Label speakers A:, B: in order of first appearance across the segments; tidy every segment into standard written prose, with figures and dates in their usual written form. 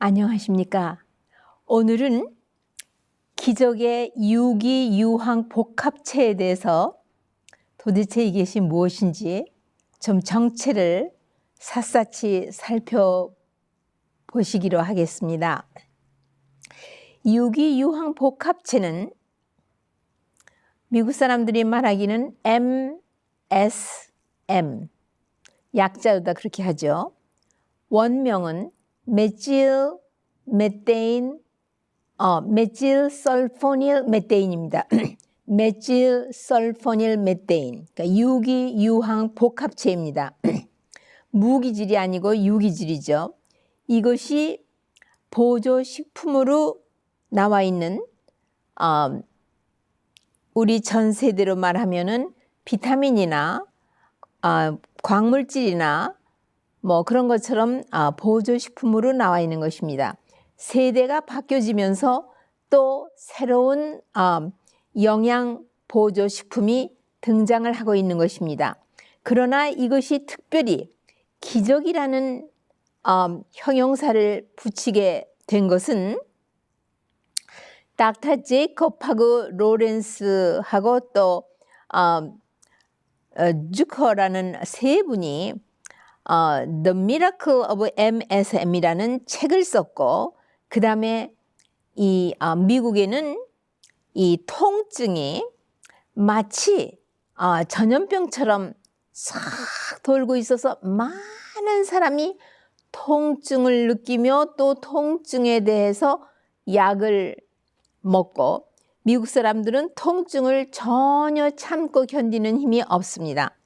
A: 안녕하십니까? 오늘은 기적의 유기유황 복합체에 대해서 도대체 이것이 무엇인지 좀 정체를 샅샅이 살펴보시기로 하겠습니다. 유기유황 복합체는 미국 사람들이 말하기는 MSM, 약자로다 그렇게 하죠. 원명은 메틸설포닐 메테인입니다. 메틸설포닐 메테인, 그러니까 유기유황 복합체입니다. 무기질이 아니고 유기질이죠. 이것이 보조식품으로 나와 있는 우리 전 세대로 말하면은 비타민이나 광물질이나 뭐 그런 것처럼 보조식품으로 나와 있는 것입니다. 세대가 바뀌어지면서 또 새로운 영양 보조식품이 등장을 하고 있는 것입니다. 그러나 이것이 특별히 기적이라는 형용사를 붙이게 된 것은 닥터 제이콥하고 로렌스하고 또 주커라는 세 분이 The Miracle of MSM이라는 책을 썼고, 그 다음에 이 미국에는 이 통증이 마치 전염병처럼 싹 돌고 있어서 많은 사람이 통증을 느끼며 또 통증에 대해서 약을 먹고, 미국 사람들은 통증을 전혀 참고 견디는 힘이 없습니다.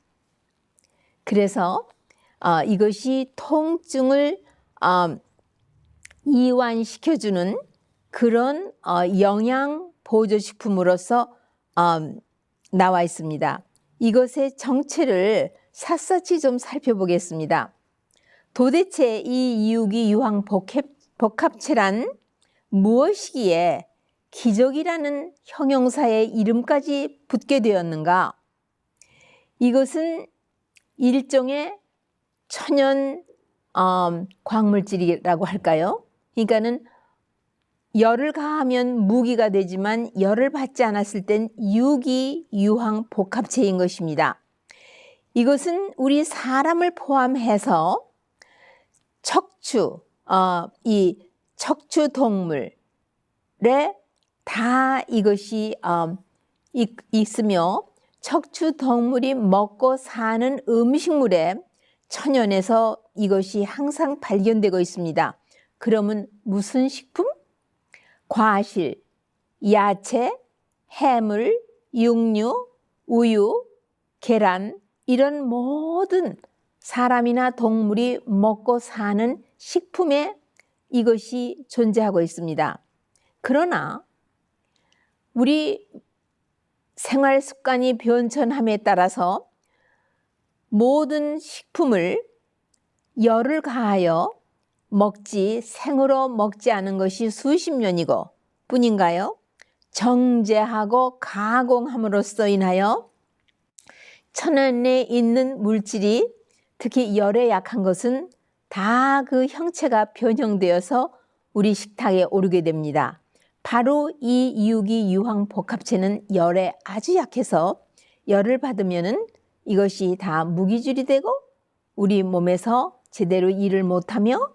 A: 그래서 이것이 통증을 이완시켜주는 그런 영양 보조식품으로서 나와 있습니다. 이것의 정체를 샅샅이 좀 살펴보겠습니다. 도대체 이 유기유황 복합체란 무엇이기에 기적이라는 형용사의 이름까지 붙게 되었는가? 이것은 일종의 천연 광물질이라고 할까요? 그러니까는 열을 가하면 무기가 되지만 열을 받지 않았을 땐 유기유황 복합체인 것입니다. 이것은 우리 사람을 포함해서 이 척추 동물에 다 이것이 있으며, 척추 동물이 먹고 사는 음식물에 천연에서 이것이 항상 발견되고 있습니다. 그러면 무슨 식품? 과실, 야채, 해물, 육류, 우유, 계란, 이런 모든 사람이나 동물이 먹고 사는 식품에 이것이 존재하고 있습니다. 그러나 우리 생활 습관이 변천함에 따라서 모든 식품을 열을 가하여 생으로 먹지 않은 것이 수십 년이고 뿐인가요? 정제하고 가공함으로써 인하여 천연에 있는 물질이, 특히 열에 약한 것은 다 그 형체가 변형되어서 우리 식탁에 오르게 됩니다. 바로 이 유기유황 복합체는 열에 아주 약해서 열을 받으면은 이것이 다 무기질이 되고 우리 몸에서 제대로 일을 못하며,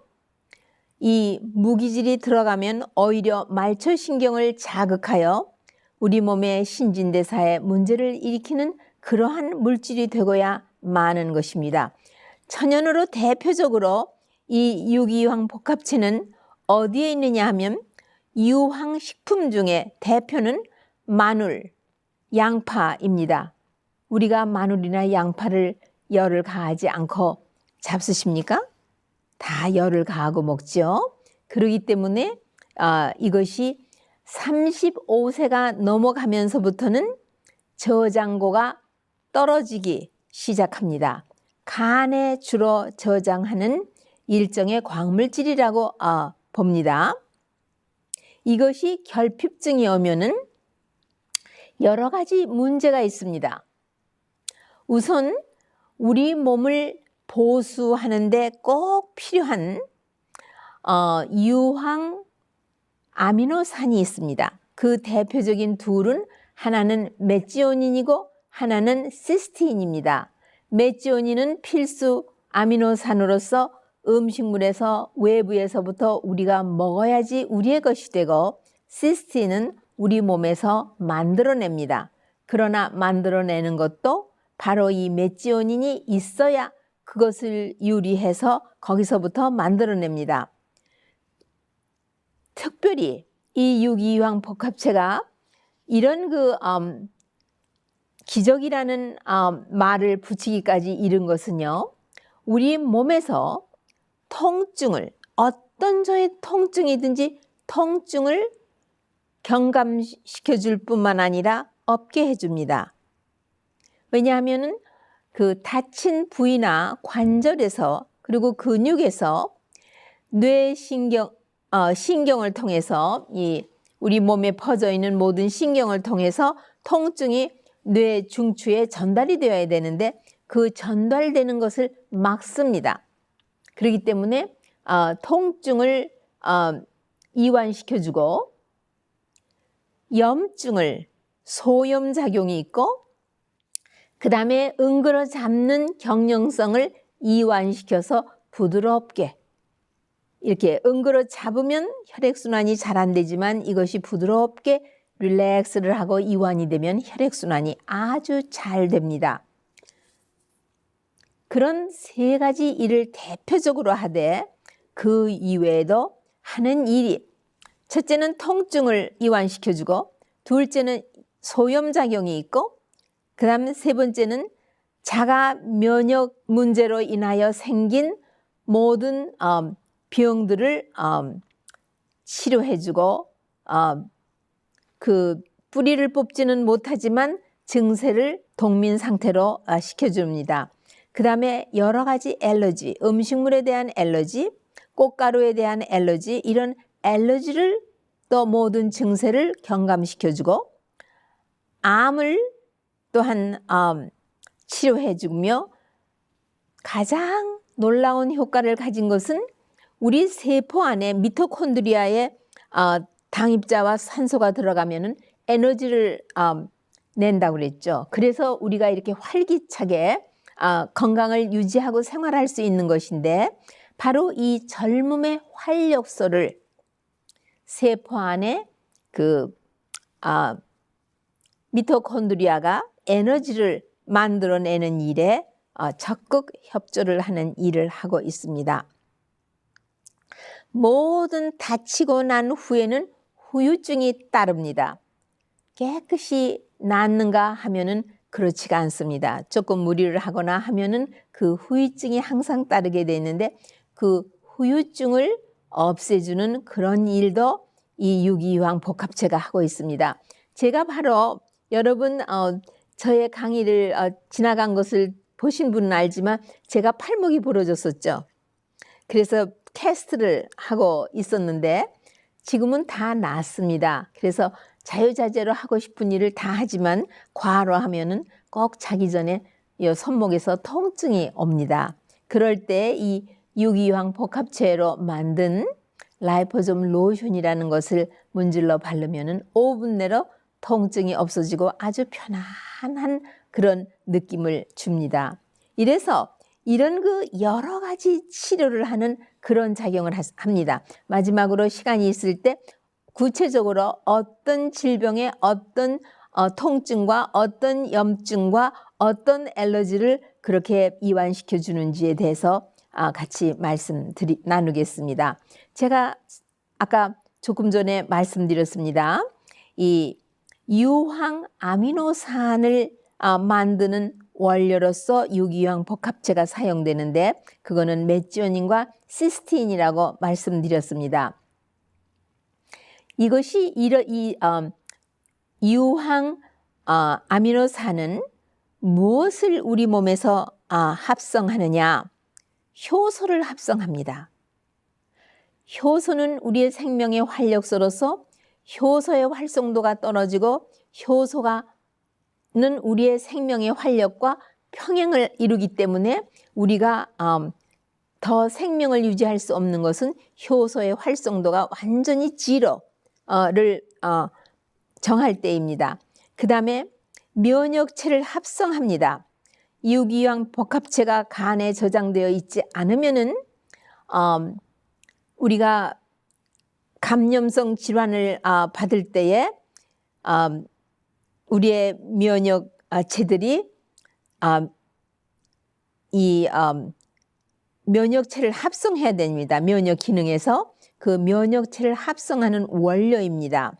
A: 이 무기질이 들어가면 오히려 말초신경을 자극하여 우리 몸의 신진대사에 문제를 일으키는 그러한 물질이 되고야 마는 것입니다. 천연으로 대표적으로 이 유기유황 복합체는 어디에 있느냐 하면 유황식품 중에 대표는 마늘, 양파입니다. 우리가 마늘이나 양파를 열을 가하지 않고 잡수십니까? 다 열을 가하고 먹죠. 그렇기 때문에 이것이 35세가 넘어가면서부터는 저장고가 떨어지기 시작합니다. 간에 주로 저장하는 일종의 광물질이라고 봅니다. 이것이 결핍증이 오면은 여러 가지 문제가 있습니다. 우선 우리 몸을 보수하는 데 꼭 필요한 유황 아미노산이 있습니다. 그 대표적인 둘은 하나는 메지오닌이고 하나는 시스틴입니다. 메지오닌은 필수 아미노산으로서 음식물에서 외부에서부터 우리가 먹어야지 우리의 것이 되고, 시스틴은 우리 몸에서 만들어냅니다. 그러나 만들어내는 것도 바로 이 메지오닌이 있어야 그것을 유리해서 거기서부터 만들어냅니다. 특별히 이 유기유황 복합체가 이런 기적이라는 말을 붙이기까지 이른 것은요, 우리 몸에서 통증을, 어떤 저의 통증이든지 통증을 경감시켜 줄 뿐만 아니라 없게 해줍니다. 왜냐하면 그 다친 부위나 관절에서, 그리고 근육에서 신경을 통해서, 우리 몸에 퍼져 있는 모든 신경을 통해서 통증이 뇌 중추에 전달이 되어야 되는데 그 전달되는 것을 막습니다. 그렇기 때문에 통증을 이완시켜주고, 염증을, 소염작용이 있고, 그 다음에 응그러 잡는 경련성을 이완시켜서 부드럽게, 이렇게 응그러 잡으면 혈액순환이 잘 안 되지만 이것이 부드럽게 릴렉스를 하고 이완이 되면 혈액순환이 아주 잘 됩니다. 그런 세 가지 일을 대표적으로 하되, 그 이외에도 하는 일이, 첫째는 통증을 이완시켜주고, 둘째는 소염작용이 있고, 그 다음 세 번째는 자가 면역 문제로 인하여 생긴 모든 병들을 치료해주고, 그 뿌리를 뽑지는 못하지만 증세를 동민 상태로 시켜줍니다. 그 다음에 여러 가지 알러지, 음식물에 대한 알러지, 꽃가루에 대한 알러지, 이런 알러지를 또 모든 증세를 경감시켜주고, 암을 또한 치료해주며, 가장 놀라운 효과를 가진 것은 우리 세포 안에 미토콘드리아에 당입자와 산소가 들어가면은 에너지를 낸다고 그랬죠. 그래서 우리가 이렇게 활기차게 건강을 유지하고 생활할 수 있는 것인데, 바로 이 젊음의 활력소를 세포 안에 미토콘드리아가 에너지를 만들어내는 일에 적극 협조를 하는 일을 하고 있습니다. 모든 다치고 난 후에는 후유증이 따릅니다. 깨끗이 낫는가 하면은 그렇지가 않습니다. 조금 무리를 하거나 하면은 그 후유증이 항상 따르게 되는데, 그 후유증을 없애주는 그런 일도 이 유기유황 복합체가 하고 있습니다. 제가 바로 여러분 저의 강의를 지나간 것을 보신 분은 알지만 제가 팔목이 부러졌었죠. 그래서 캐스트를 하고 있었는데 지금은 다 낫습니다. 그래서 자유자재로 하고 싶은 일을 다 하지만 과로하면은 꼭 자기 전에 이 손목에서 통증이 옵니다. 그럴 때 이 유기유황 복합체로 만든 라이포솜 로션이라는 것을 문질러 바르면은 5분 내로 통증이 없어지고 아주 편안한 그런 느낌을 줍니다. 이래서 이런 여러 가지 치료를 하는 그런 작용을 합니다. 마지막으로 시간이 있을 때 구체적으로 어떤 질병의 어떤 통증과 어떤 염증과 어떤 알러지를 그렇게 이완시켜 주는지에 대해서 같이 나누겠습니다. 제가 아까 조금 전에 말씀드렸습니다. 이 유황 아미노산을 만드는 원료로서 유기유황 복합체가 사용되는데, 그거는 메지오닌과 시스틴이라고 말씀드렸습니다. 이것이 이 유황 아미노산은 무엇을 우리 몸에서 합성하느냐? 효소를 합성합니다. 효소는 우리의 생명의 활력소로서 효소의 활성도가 떨어지고, 효소는 우리의 생명의 활력과 평행을 이루기 때문에 우리가 더 생명을 유지할 수 없는 것은 효소의 활성도가 완전히 제로를 정할 때입니다. 그 다음에 면역체를 합성합니다. 유기왕 복합체가 간에 저장되어 있지 않으면은 우리가 감염성 질환을 받을 때에 우리의 면역체들이 이 면역체를 합성해야 됩니다. 면역 기능에서 그 면역체를 합성하는 원료입니다.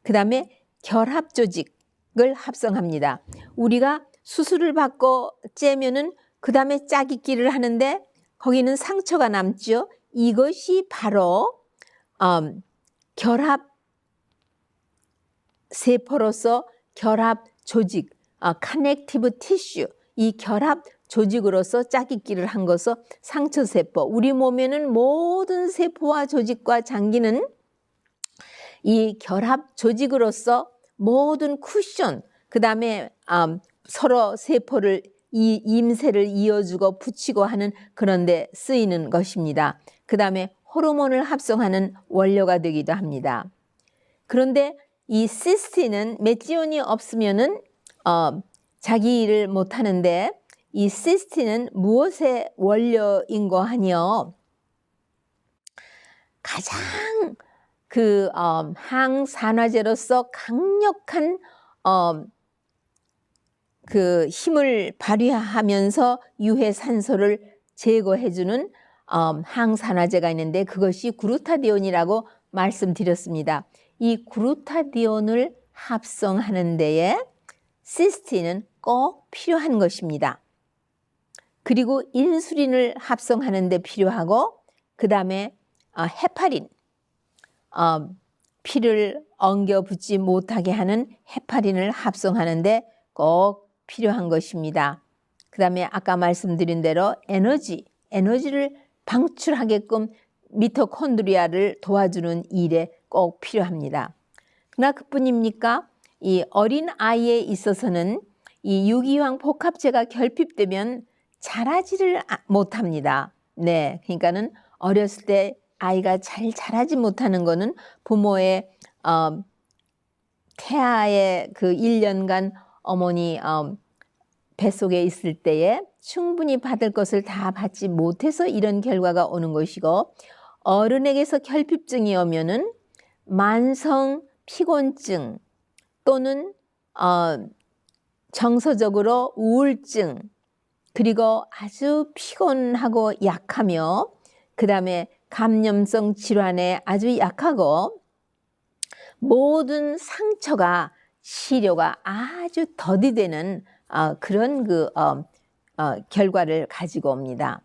A: 그 다음에 결합 조직을 합성합니다. 우리가 수술을 받고 째면은 그 다음에 짜깁기를 하는데 거기는 상처가 남죠. 이것이 바로 결합 세포로서 결합 조직, 커넥티브 티슈, 이 결합 조직으로서 짜깁기를 한 것은 상처세포. 우리 몸에는 모든 세포와 조직과 장기는 이 결합 조직으로서 모든 쿠션, 그 다음에 서로 세포를 임세를 이어주고 붙이고 하는 그런 데 쓰이는 것입니다. 그 다음에 호르몬을 합성하는 원료가 되기도 합니다. 그런데 이 시스틴은 메티온이 없으면은 자기 일을 못하는데 이 시스틴은 무엇의 원료인 거 하니요? 가장 그 항산화제로서 강력한 그 힘을 발휘하면서 유해산소를 제거해주는 항산화제가 있는데 그것이 그루타디온이라고 말씀드렸습니다. 이 그루타디온을 합성하는 데에 시스틴은 꼭 필요한 것입니다. 그리고 인슐린을 합성하는 데 필요하고 그 다음에 헤파린, 피를 엉겨붙지 못하게 하는 헤파린을 합성하는 데 꼭 필요한 것입니다. 그 다음에 아까 말씀드린 대로 에너지를 방출하게끔 미토콘드리아를 도와주는 일에 꼭 필요합니다. 그러나 그뿐입니까? 이 어린 아이에 있어서는 이 유기왕 복합체가 결핍되면 자라지를 못합니다. 네, 그러니까는 어렸을 때 아이가 잘 자라지 못하는 것은 부모의 태아의 그 1년간 어머니 뱃속에 있을 때에 충분히 받을 것을 다 받지 못해서 이런 결과가 오는 것이고, 어른에게서 결핍증이 오면은 만성 피곤증 또는 정서적으로 우울증, 그리고 아주 피곤하고 약하며 그 다음에 감염성 질환에 아주 약하고 모든 상처가 치료가 아주 더디되는 그런 결과를 가지고 옵니다.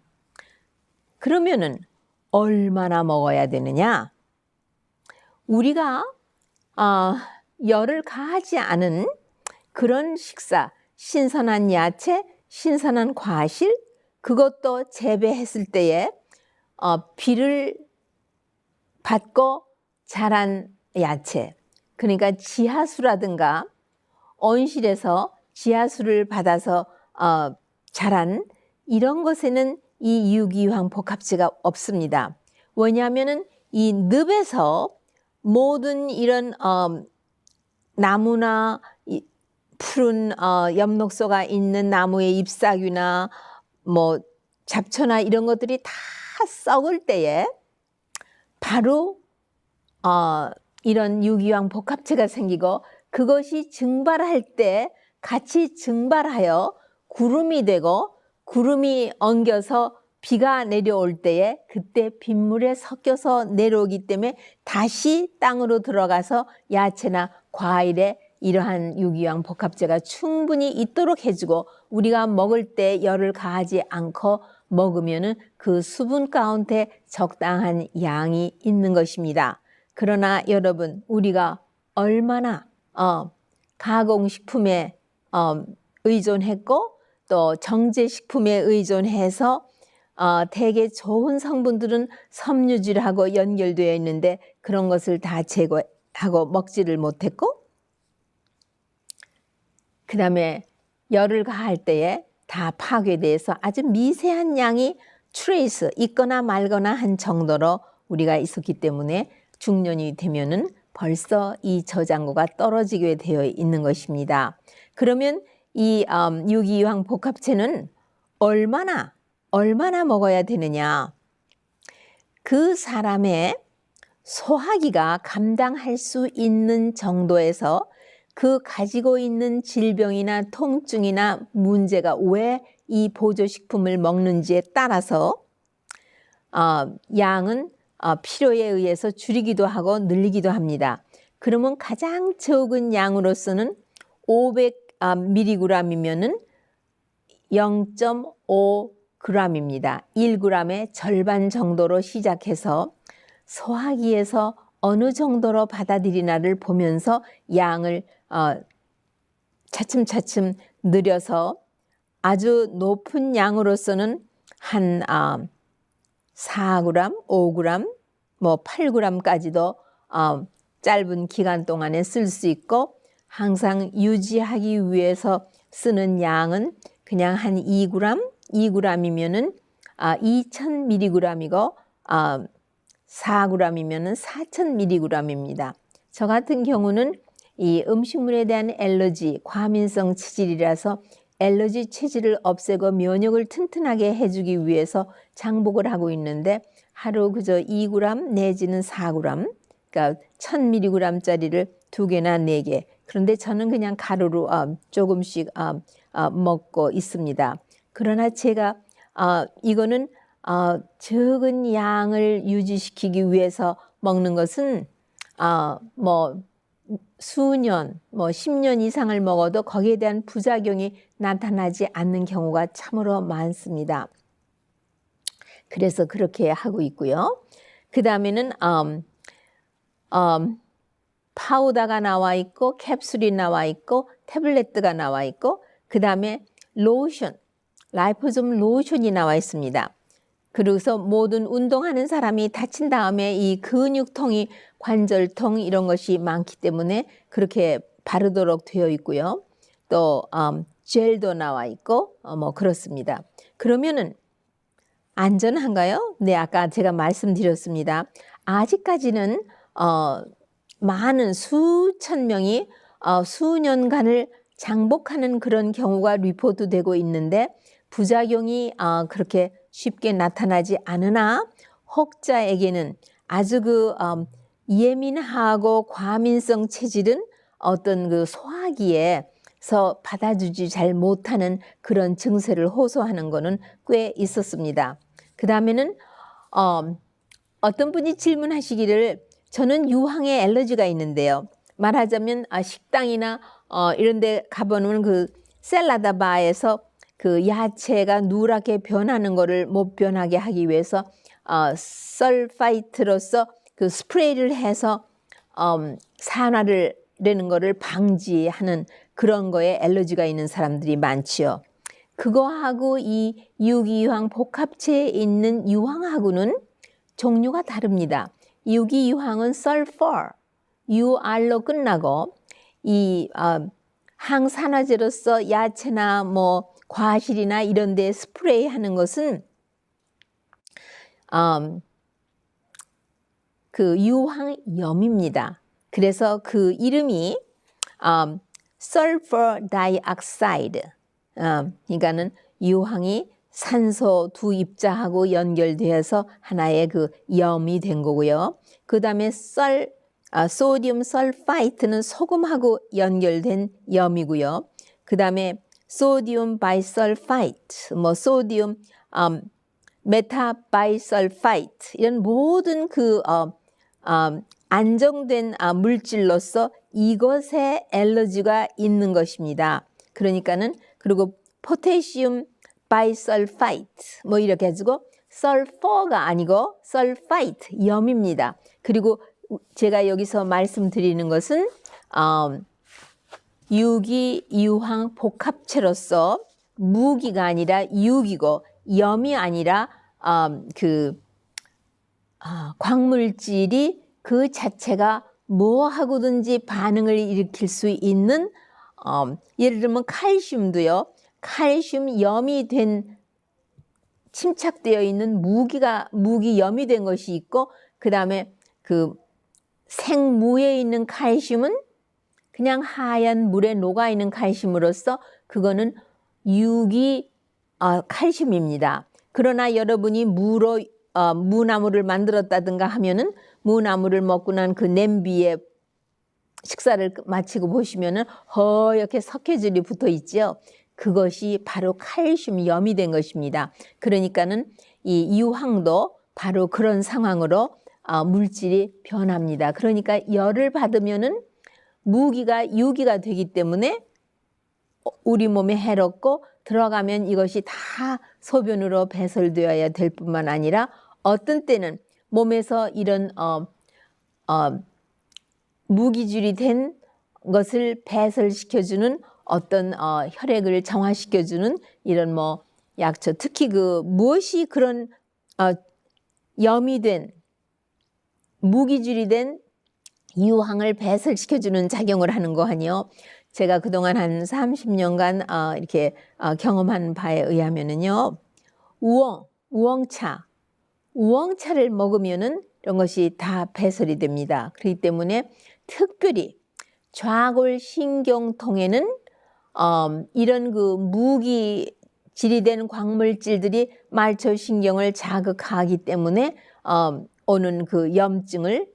A: 그러면은 얼마나 먹어야 되느냐? 우리가 열을 가하지 않은 그런 식사, 신선한 야채, 신선한 과실, 그것도 재배했을 때에 비를 받고 자란 야채, 그러니까 지하수라든가 온실에서 지하수를 받아서 자란 이런 것에는 이 유기황 복합체가 없습니다. 왜냐하면은 이 늪에서 모든 이런 나무나 푸른 엽록소가 있는 나무의 잎사귀나 뭐 잡초나 이런 것들이 다 썩을 때에 바로 이런 유기황 복합체가 생기고 그것이 증발할 때 같이 증발하여 구름이 되고 구름이 엉겨서 비가 내려올 때에 그때 빗물에 섞여서 내려오기 때문에 다시 땅으로 들어가서 야채나 과일에 이러한 유기황 복합체가 충분히 있도록 해주고 우리가 먹을 때 열을 가하지 않고 먹으면은 그 수분 가운데 적당한 양이 있는 것입니다. 그러나 여러분, 우리가 얼마나 가공식품에 의존했고 또 정제식품에 의존해서 되게 좋은 성분들은 섬유질하고 연결되어 있는데 그런 것을 다 제거하고 먹지를 못했고, 그 다음에 열을 가할 때에 다 파괴돼서 아주 미세한 양이 트레이스 있거나 말거나 한 정도로 우리가 있었기 때문에 중년이 되면은 벌써 이 저장고가 떨어지게 되어 있는 것입니다. 그러면 이 유기유황 복합체는 얼마나 먹어야 되느냐? 그 사람의 소화기가 감당할 수 있는 정도에서 그 가지고 있는 질병이나 통증이나 문제가 왜 이 보조식품을 먹는지에 따라서 양은 필요에 의해서 줄이기도 하고 늘리기도 합니다. 그러면 가장 적은 양으로서는 500mg이면은 0.5g입니다. 1g의 절반 정도로 시작해서 소화기에서 어느 정도로 받아들이나를 보면서 양을 차츰차츰 늘려서 아주 높은 양으로서는 한 4g, 5g, 뭐 8g까지도 짧은 기간 동안에 쓸 수 있고 항상 유지하기 위해서 쓰는 양은 그냥 한 2g, 2g이면은 2000mg이고 4g이면은 4000mg입니다. 저 같은 경우는 이 음식물에 대한 엘러지, 과민성 체질이라서 엘러지 체질을 없애고 면역을 튼튼하게 해주기 위해서 장복을 하고 있는데 하루 그저 2g 내지는 4g, 그러니까 1000mg짜리를 2개나 4개. 그런데 저는 그냥 가루로 조금씩 먹고 있습니다. 그러나 제가 이거는 적은 양을 유지시키기 위해서 먹는 것은 뭐 수년, 뭐 10년 이상을 먹어도 거기에 대한 부작용이 나타나지 않는 경우가 참으로 많습니다. 그래서 그렇게 하고 있고요. 그 다음에는 파우더가 나와 있고 캡슐이 나와 있고 태블렛가 나와 있고 그 다음에 로션, 라이포솜 로션이 나와 있습니다. 그래서 모든 운동하는 사람이 다친 다음에 이 근육통이 관절통 이런 것이 많기 때문에 그렇게 바르도록 되어 있고요. 또 젤도 나와 있고 뭐 그렇습니다. 그러면은 안전한가요? 네, 아까 제가 말씀드렸습니다. 아직까지는 많은 수천 명이 수년간을 장복하는 그런 경우가 리포트되고 있는데 부작용이 그렇게 쉽게 나타나지 않으나 혹자에게는 아주 예민하고 과민성 체질은 어떤 그 소화기에서 받아주지 잘 못하는 그런 증세를 호소하는 것은 꽤 있었습니다. 그 다음에는 어떤 분이 질문하시기를 저는 유황에 알러지가 있는데요. 말하자면 식당이나 이런 데 가보면 그 샐러드 바에서 그 야채가 누렇게 변하는 것을 못 변하게 하기 위해서 설파이트로서 그 스프레이를 해서 산화를 되는 것을 방지하는 그런 거에 알러지가 있는 사람들이 많지요. 그거하고 이 유기유황 복합체에 있는 유황하고는 종류가 다릅니다. 유기유황은 sulfur, UR로 끝나고 이 항산화제로서 야채나 뭐 과실이나 이런 데 스프레이 하는 것은 그 유황염입니다. 그래서 그 이름이 sulfur dioxide, 그러니까는 유황이 산소 두 입자하고 연결되어서 하나의 그 염이 된 거고요. 그 다음에 소디움 설파이트는 소금하고 연결된 염이고요. 그 다음에 소디움 바이설파이트, 뭐 소디움 메타바이설파이트 이런 모든 그 안정된 물질로서 이것에 알러지가 있는 것입니다. 그러니까는 그리고 포테시움 바이설파이트 뭐 이렇게 해주고 설퍼가 아니고 설파이트 염입니다. 그리고 제가 여기서 말씀드리는 것은 유기유황 복합체로서 무기가 아니라 유기고 염이 아니라 광물질이 그 자체가 뭐 하고든지 반응을 일으킬 수 있는 예를 들면 칼슘도요. 칼슘 염이 된 침착되어 있는 무기염이 된 것이 있고, 그 다음에 그 생무에 있는 칼슘은 그냥 하얀 물에 녹아 있는 칼슘으로서 그거는 유기 칼슘입니다. 그러나 여러분이 무나물을 만들었다든가 하면은 무나물을 먹고 난 그 냄비에 식사를 마치고 보시면은 허옇게 석회질이 붙어 있죠. 그것이 바로 칼슘염이 된 것입니다. 그러니까는 이 유황도 바로 그런 상황으로 물질이 변합니다. 그러니까 열을 받으면은 유기가 되기 때문에 우리 몸에 해롭고, 들어가면 이것이 다 소변으로 배설되어야 될 뿐만 아니라 어떤 때는 몸에서 이런 무기질이 된 것을 배설시켜주는 어떤 혈액을 정화시켜주는 이런 약초, 특히 무엇이 그런 염이 된 무기질이 된 유황을 배설시켜주는 작용을 하는 거 아니요. 제가 그동안 한 30년간 이렇게 경험한 바에 의하면은요, 우엉차를 먹으면은 이런 것이 다 배설이 됩니다. 그렇기 때문에 특별히 좌골신경통에는 이런 무기질이 된 광물질들이 말초신경을 자극하기 때문에 오는 그 염증을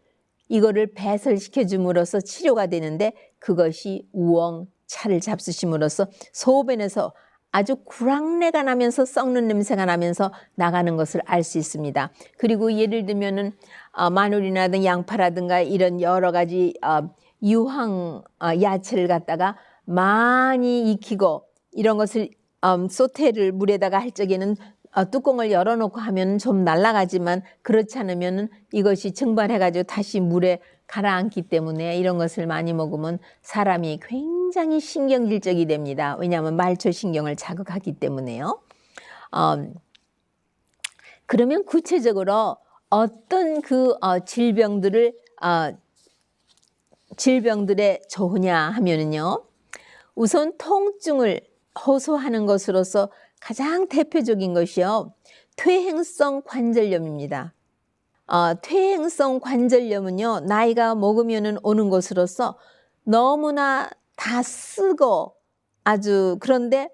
A: 이거를 배설시켜 줌으로써 치료가 되는데, 그것이 우엉차를 잡수심으로써 소변에서 아주 구랑내가 나면서 썩는 냄새가 나면서 나가는 것을 알 수 있습니다. 그리고 예를 들면은 마늘이라든가 양파라든가 이런 여러 가지 유황 야채를 갖다가 많이 익히고 이런 것을 소테를 물에다가 할 적에는 뚜껑을 열어놓고 하면 좀 날아가지만, 그렇지 않으면 이것이 증발해가지고 다시 물에 가라앉기 때문에 이런 것을 많이 먹으면 사람이 굉장히 신경질적이 됩니다. 왜냐하면 말초신경을 자극하기 때문에요. 그러면 구체적으로 어떤 질병들에 좋으냐 하면은요, 우선 통증을 호소하는 것으로서 가장 대표적인 것이요, 퇴행성 관절염입니다. 퇴행성 관절염은요, 나이가 먹으면 오는 것으로서 너무나 다 쓰고 그런데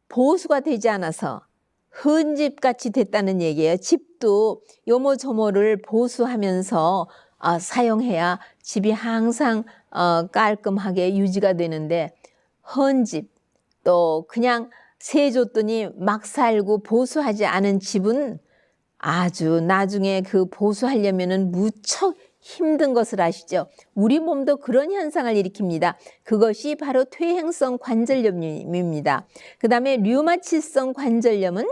A: 보수가 되지 않아서 흙집같이 됐다는 얘기예요. 집도 요모조모를 보수하면서 사용해야 집이 항상 깔끔하게 유지가 되는데, 헌집 또 그냥 세줬더니 막 살고 보수하지 않은 집은 아주 나중에 그 보수하려면은 무척 힘든 것을 아시죠? 우리 몸도 그런 현상을 일으킵니다. 그것이 바로 퇴행성 관절염입니다. 그 다음에 류마티성 관절염은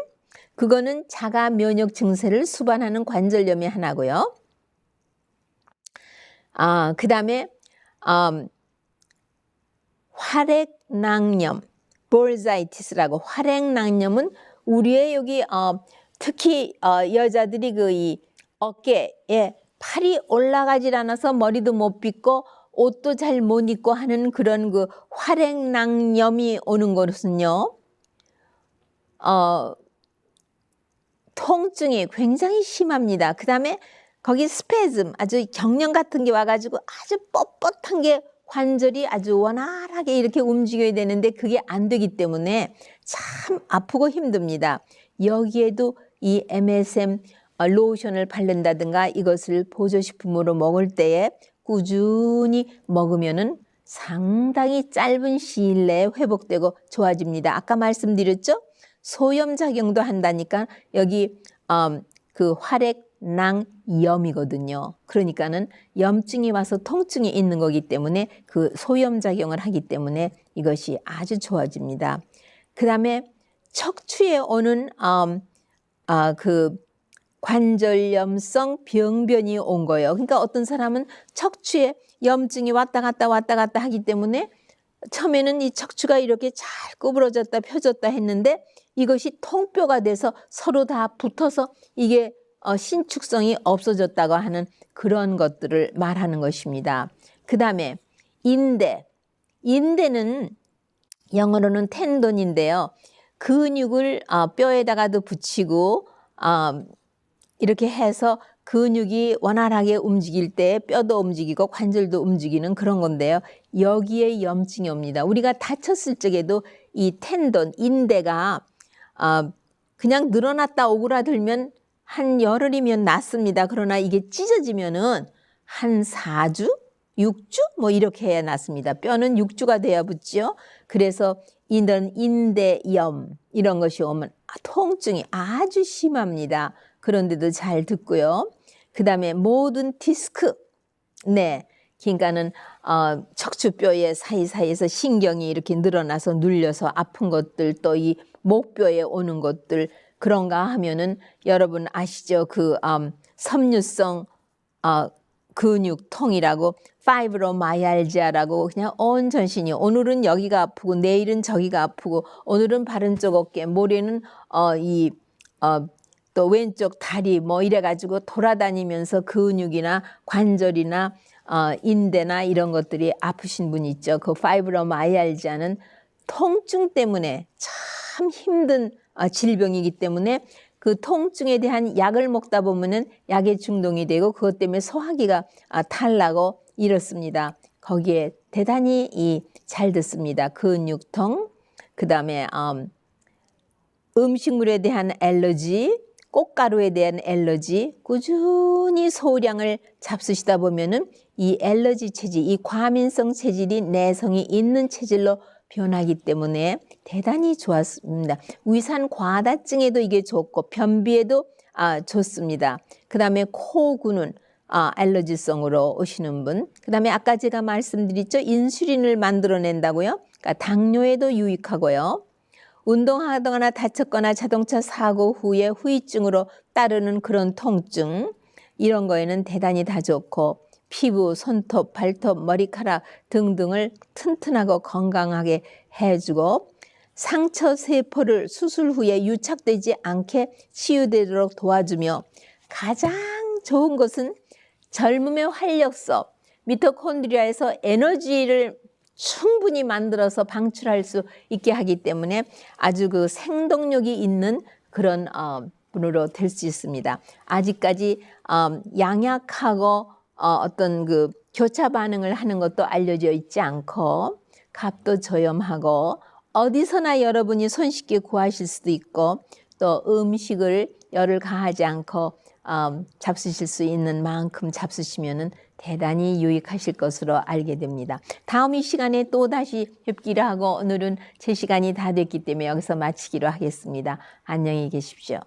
A: 그거는 자가 면역 증세를 수반하는 관절염의 하나고요. 그 다음에 활액낭염, 볼자이티스라고, 활액낭염은 우리의 여기 특히 여자들이 이 어깨에 팔이 올라가질 않아서 머리도 못 빗고 옷도 잘 못 입고 하는 그런 활액낭염이 오는 것은요, 통증이 굉장히 심합니다. 그 다음에 거기 스페즘, 아주 경련 같은 게 와가지고 아주 뻣뻣한 게 관절이 아주 원활하게 이렇게 움직여야 되는데 그게 안 되기 때문에 참 아프고 힘듭니다. 여기에도 이 MSM 로션을 바른다든가 이것을 보조식품으로 먹을 때에 꾸준히 먹으면은 상당히 짧은 시일 내에 회복되고 좋아집니다. 아까 말씀드렸죠? 소염작용도 한다니까 여기 활액낭염이거든요. 그러니까는 염증이 와서 통증이 있는 거기 때문에 그 소염작용을 하기 때문에 이것이 아주 좋아집니다. 그 다음에 척추에 오는 관절염성 병변이 온 거예요. 그러니까 어떤 사람은 척추에 염증이 왔다 갔다 하기 때문에 처음에는 이 척추가 이렇게 잘 구부러졌다 펴졌다 했는데 이것이 통뼈가 돼서 서로 다 붙어서 이게 신축성이 없어졌다고 하는 그런 것들을 말하는 것입니다. 그 다음에 인대는 영어로는 텐돈인데요. 근육을 뼈에다가도 붙이고 이렇게 해서 근육이 원활하게 움직일 때 뼈도 움직이고 관절도 움직이는 그런 건데요. 여기에 염증이 옵니다. 우리가 다쳤을 적에도 이 텐돈, 인대가 그냥 늘어났다 오그라들면 한 열흘이면 낫습니다. 그러나 이게 찢어지면은 한 4주, 6주 뭐 이렇게 해야 낫습니다. 뼈는 6주가 돼야 붙죠. 그래서 이런 인대염 이런 것이 오면 통증이 아주 심합니다. 그런데도 잘 듣고요. 그 다음에 모든 디스크, 네, 그러니까는 척추뼈의 사이사이에서 신경이 이렇게 늘어나서 눌려서 아픈 것들, 또 이 목뼈에 오는 것들 그런가 하면은 여러분 아시죠? 그 섬유성 근육통이라고 파이브로마이알지아라고 그냥 온 전신이 오늘은 여기가 아프고 내일은 저기가 아프고 오늘은 바른 쪽 어깨, 모레는 또 왼쪽 다리 뭐 이래가지고 돌아다니면서 근육이나 관절이나 인대나 이런 것들이 아프신 분 있죠. 그 파이브로마이알지아는 통증 때문에 참 힘든 질병이기 때문에 그 통증에 대한 약을 먹다 보면은 약에 중독이 되고 그것 때문에 소화기가 탈나고 이렇습니다. 거기에 대단히 잘 듣습니다. 근육통, 그 다음에 음식물에 대한 알러지, 꽃가루에 대한 알러지, 꾸준히 소량을 잡수시다 보면은 이 알러지 체질, 이 과민성 체질이 내성이 있는 체질로 변하기 때문에 대단히 좋았습니다. 위산 과다증에도 이게 좋고 변비에도 좋습니다. 그 다음에 코구는 알러지성으로 오시는 분, 그 다음에 아까 제가 말씀드렸죠. 인슐린을 만들어낸다고요. 그러니까 당뇨에도 유익하고요. 운동하거나 다쳤거나 자동차 사고 후에 후유증으로 따르는 그런 통증 이런 거에는 대단히 다 좋고 피부, 손톱, 발톱, 머리카락 등등을 튼튼하고 건강하게 해주고 상처 세포를 수술 후에 유착되지 않게 치유되도록 도와주며 가장 좋은 것은 젊음의 활력소, 미토콘드리아에서 에너지를 충분히 만들어서 방출할 수 있게 하기 때문에 아주 그 생동력이 있는 그런 분으로 될 수 있습니다. 아직까지 양약하고 어떤 그 교차 반응을 하는 것도 알려져 있지 않고 값도 저렴하고 어디서나 여러분이 손쉽게 구하실 수도 있고 또 음식을 열을 가하지 않고 잡수실 수 있는 만큼 잡수시면은 대단히 유익하실 것으로 알게 됩니다. 다음 이 시간에 또 다시 뵙기로 하고 오늘은 제 시간이 다 됐기 때문에 여기서 마치기로 하겠습니다. 안녕히 계십시오.